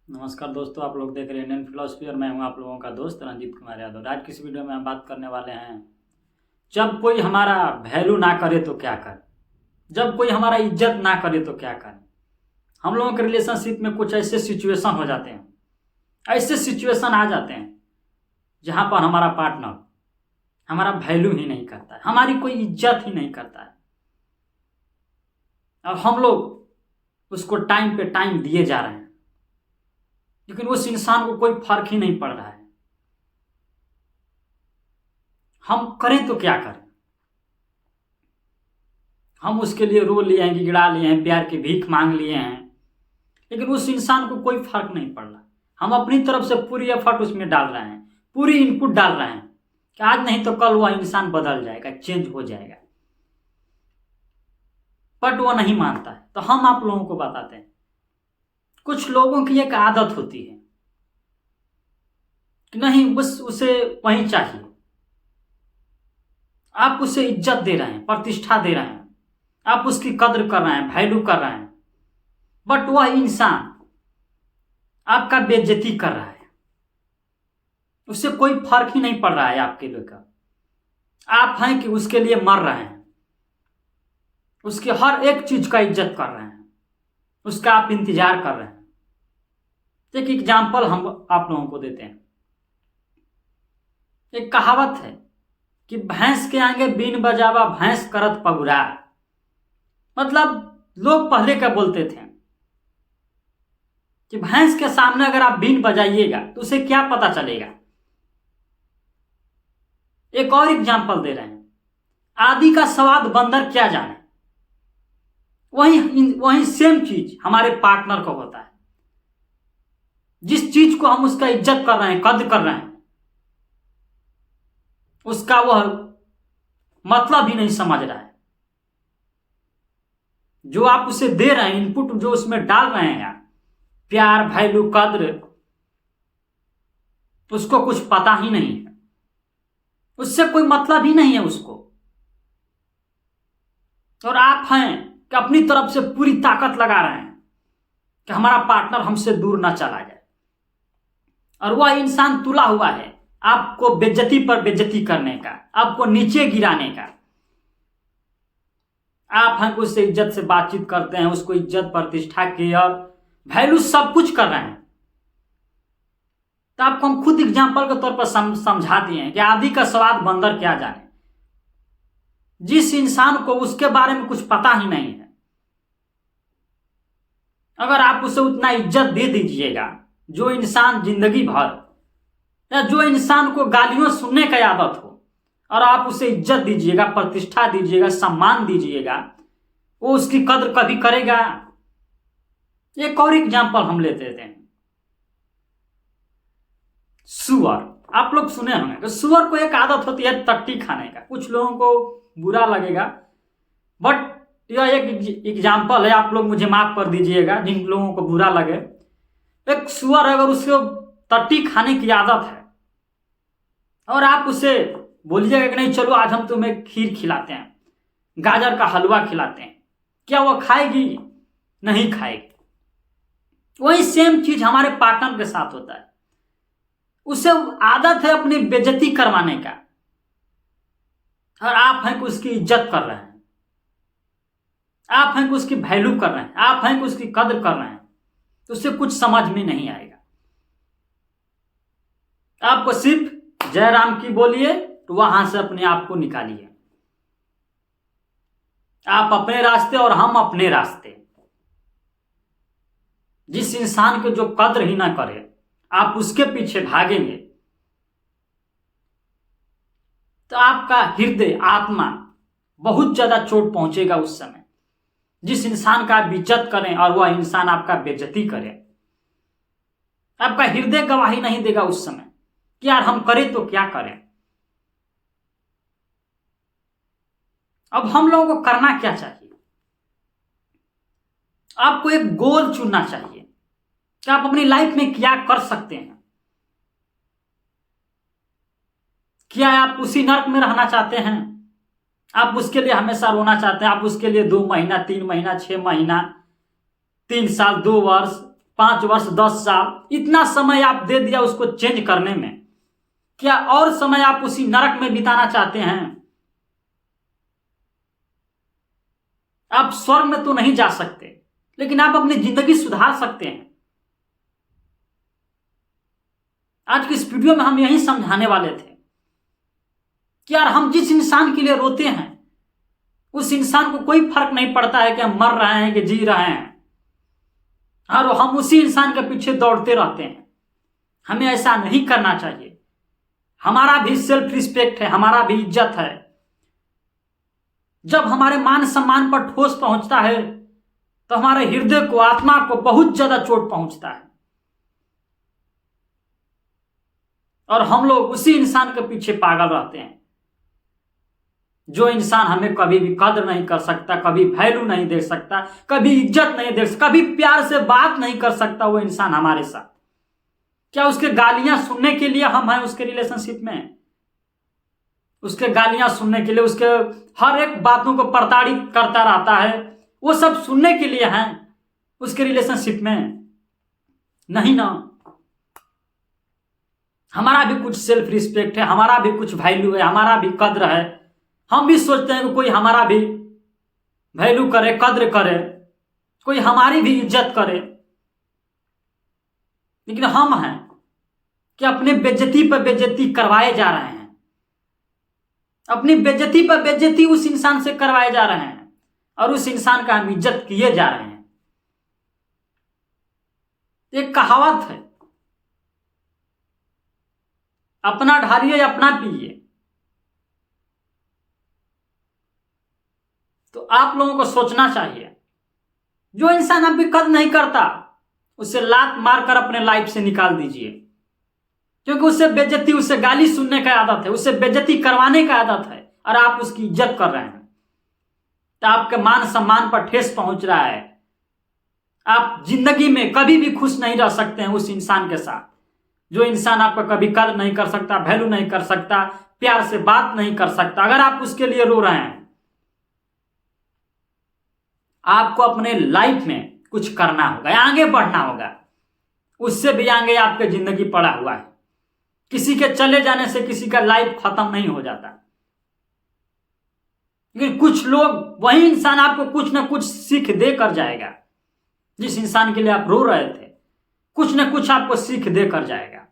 नमस्कार दोस्तों, आप लोग देख रहे हैं इंडियन फिलोसफी और मैं हूं आप लोगों का दोस्त रंजीत कुमार यादव। आज की इस वीडियो में हम बात करने वाले हैं, जब कोई हमारा वैल्यू ना करे तो क्या करें। जब कोई हमारा इज्जत ना करे तो क्या करें। हम लोगों के रिलेशनशिप में कुछ ऐसे सिचुएशन हो जाते हैं, ऐसे सिचुएशन आ जाते हैं जहां पर हमारा पार्टनर हमारा वैल्यू ही नहीं करता है, हमारी कोई इज्जत ही नहीं करता है, और हम लोग उसको टाइम पे टाइम दिए जा रहे हैं, लेकिन उस इंसान को कोई फर्क ही नहीं पड़ रहा है। हम करें तो क्या करें। हम उसके लिए रो लिए हैं, गिड़गिड़ा लिए हैं, प्यार की भीख मांग लिए हैं, लेकिन उस इंसान को कोई फर्क नहीं पड़ रहा। हम अपनी तरफ से पूरी एफर्ट उसमें डाल रहे हैं, पूरी इनपुट डाल रहे हैं कि आज नहीं तो कल वह इंसान बदल जाएगा, चेंज हो जाएगा, बट वह नहीं मानता है। तो हम आप लोगों को बताते हैं, कुछ लोगों की एक आदत होती है कि नहीं, बस उसे वही चाहिए। आप उसे इज्जत दे रहे हैं, प्रतिष्ठा दे रहे हैं, आप उसकी कद्र कर रहे हैं, वैल्यू कर रहे हैं, बट वह इंसान आपका बेइज्जती कर रहा है। उससे कोई फर्क ही नहीं पड़ रहा है आपके लेकर। आप हैं कि उसके लिए मर रहे हैं, उसके हर एक चीज का इज्जत कर रहे हैं, उसका आप इंतजार कर रहे हैं। एक एग्जाम्पल हम आप लोगों को देते हैं। एक कहावत है कि भैंस के आगे बीन बजावा भैंस करत पगुरा। मतलब लोग पहले क्या बोलते थे कि भैंस के सामने अगर आप बीन बजाइएगा तो उसे क्या पता चलेगा। एक और एग्जाम्पल दे रहे हैं, आदि का स्वाद बंदर क्या जाने। वही सेम चीज हमारे पार्टनर को होता है। जिस चीज को हम उसका इज्जत कर रहे हैं, कद्र कर रहे हैं, उसका वह मतलब ही नहीं समझ रहा है। जो आप उसे दे रहे हैं, इनपुट जो उसमें डाल रहे हैं आप, प्यार, वैल्यू, कद्र, उसको कुछ पता ही नहीं है, उससे कोई मतलब ही नहीं है उसको। और आप हैं कि अपनी तरफ से पूरी ताकत लगा रहे हैं कि हमारा पार्टनर हमसे दूर ना चला जाए, और वह इंसान तुला हुआ है आपको बेइज्जती पर बेइज्जती करने का, आपको नीचे गिराने का। आप हैं कि उससे इज्जत से बातचीत करते हैं, उसको इज्जत, प्रतिष्ठा, केयर, वैल्यू सब कुछ कर रहे हैं। तो आपको हम खुद एग्जाम्पल के तौर पर समझा दिए हैं कि आदि का स्वाद बंदर क्या जाने। जिस इंसान को उसके बारे में कुछ पता ही नहीं है, अगर आप उसे उतना इज्जत दे दीजिएगा, जो इंसान जिंदगी भर या जो इंसान को गालियों सुनने का आदत हो, और आप उसे इज्जत दीजिएगा, प्रतिष्ठा दीजिएगा, सम्मान दीजिएगा, वो उसकी कद्र कभी करेगा। एक और एग्जाम्पल हम लेते हैं, सुअर। आप लोग सुने होंगे कि सुअर को एक आदत होती है टट्टी खाने का। कुछ लोगों को बुरा लगेगा, बट यह एक एग्जाम्पल है, आप लोग मुझे माफ कर दीजिएगा जिन लोगों को बुरा लगे। एक सुअर अगर उसको टट्टी खाने की आदत है और आप उसे बोलिएगा कि नहीं चलो आज हम तुम्हें खीर खिलाते हैं, गाजर का हलवा खिलाते हैं, क्या वह खाएगी? नहीं खाएगी। वही सेम चीज हमारे पार्टनर के साथ होता है। उसे आदत है अपनी बेइज्जती करवाने का, और आप हैं कि उसकी इज्जत कर रहे हैं, आप हैं कि उसकी वैल्यू कर रहे हैं, आप हैं कि उसकी कद्र कर रहे हैं, तो उसे कुछ समझ में नहीं आएगा। आपको सिर्फ जय राम की बोलिए तो वहां से अपने आप को निकालिए। आप अपने रास्ते और हम अपने रास्ते। जिस इंसान के जो कद्र ही ना करे, आप उसके पीछे भागेंगे तो आपका हृदय, आत्मा बहुत ज्यादा चोट पहुंचेगा उस समय। जिस इंसान का आप इज्जत करें और वह इंसान आपका बेइज्जती करे, आपका हृदय गवाही नहीं देगा उस समय कि यार हम करें तो क्या करें। अब हम लोगों को करना क्या चाहिए? आपको एक गोल चुनना चाहिए कि आप अपनी लाइफ में क्या कर सकते हैं। क्या आप उसी नर्क में रहना चाहते हैं? आप उसके लिए हमेशा रोना चाहते हैं? आप उसके लिए 2 महीना, 3 महीना, 6 महीना, 3 साल, 2 वर्ष, 5 वर्ष 10 साल इतना समय आप दे दिया उसको चेंज करने में, क्या और समय आप उसी नरक में बिताना चाहते हैं? आप स्वर्ग में तो नहीं जा सकते, लेकिन आप अपनी जिंदगी सुधार सकते हैं। आज की इस वीडियो में हम यही समझाने वाले थे कि यार हम जिस इंसान के लिए रोते हैं उस इंसान को कोई फर्क नहीं पड़ता है कि हम मर रहे हैं कि जी रहे हैं, और हम उसी इंसान के पीछे दौड़ते रहते हैं। हमें ऐसा नहीं करना चाहिए। हमारा भी सेल्फ रिस्पेक्ट है, हमारा भी इज्जत है। जब हमारे मान सम्मान पर ठोस पहुंचता है तो हमारे हृदय को, आत्मा को बहुत ज्यादा चोट पहुंचता है, और हम लोग उसी इंसान के पीछे पागल रहते हैं। जो इंसान हमें कभी भी कदर नहीं कर सकता, कभी वैल्यू नहीं दे सकता, कभी इज्जत नहीं दे सकता, कभी प्यार से बात नहीं कर सकता, वो इंसान हमारे साथ, क्या उसके गालियां सुनने के लिए हम हैं उसके रिलेशनशिप में? उसके गालियां सुनने के लिए, उसके हर एक बातों को प्रताड़ित करता रहता है, वो सब सुनने के लिए हैं उसके रिलेशनशिप में? नहीं ना। हमारा भी कुछ सेल्फ रिस्पेक्ट है, हमारा भी कुछ वैल्यू है, हमारा भी कद्र है। हम भी सोचते हैं कि कोई हमारा भी वैल्यू करे, कद्र करे, कोई हमारी भी इज्जत करे। लेकिन हम हैं कि अपने बेइज्जती पर बेइज्जती करवाए जा रहे हैं, अपनी बेइज्जती पर बेइज्जती उस इंसान से करवाए जा रहे हैं, और उस इंसान का हम इज्जत किए जा रहे हैं। एक कहावत है, अपना ढालिए अपना पिए। तो आप लोगों को सोचना चाहिए, जो इंसान आपकी कदर नहीं करता उसे लात मारकर अपने लाइफ से निकाल दीजिए, क्योंकि उससे बेइज्जती, उससे गाली सुनने का आदत है, उससे बेइज्जती करवाने का आदत है, और आप उसकी इज्जत कर रहे हैं तो आपके मान सम्मान पर ठेस पहुंच रहा है। आप जिंदगी में कभी भी खुश नहीं रह सकते हैं उस इंसान के साथ, जो इंसान आपका कभी कदर नहीं कर सकता, वैल्यू नहीं कर सकता, प्यार से बात नहीं कर सकता। अगर आप उसके लिए रो रहे हैं, आपको अपने लाइफ में कुछ करना होगा, आगे बढ़ना होगा। उससे भी आगे आपके जिंदगी पड़ा हुआ है। किसी के चले जाने से किसी का लाइफ खत्म नहीं हो जाता, लेकिन कुछ लोग, वही इंसान आपको कुछ ना कुछ सीख दे कर जाएगा। जिस इंसान के लिए आप रो रहे थे, कुछ ना कुछ आपको सीख दे कर जाएगा।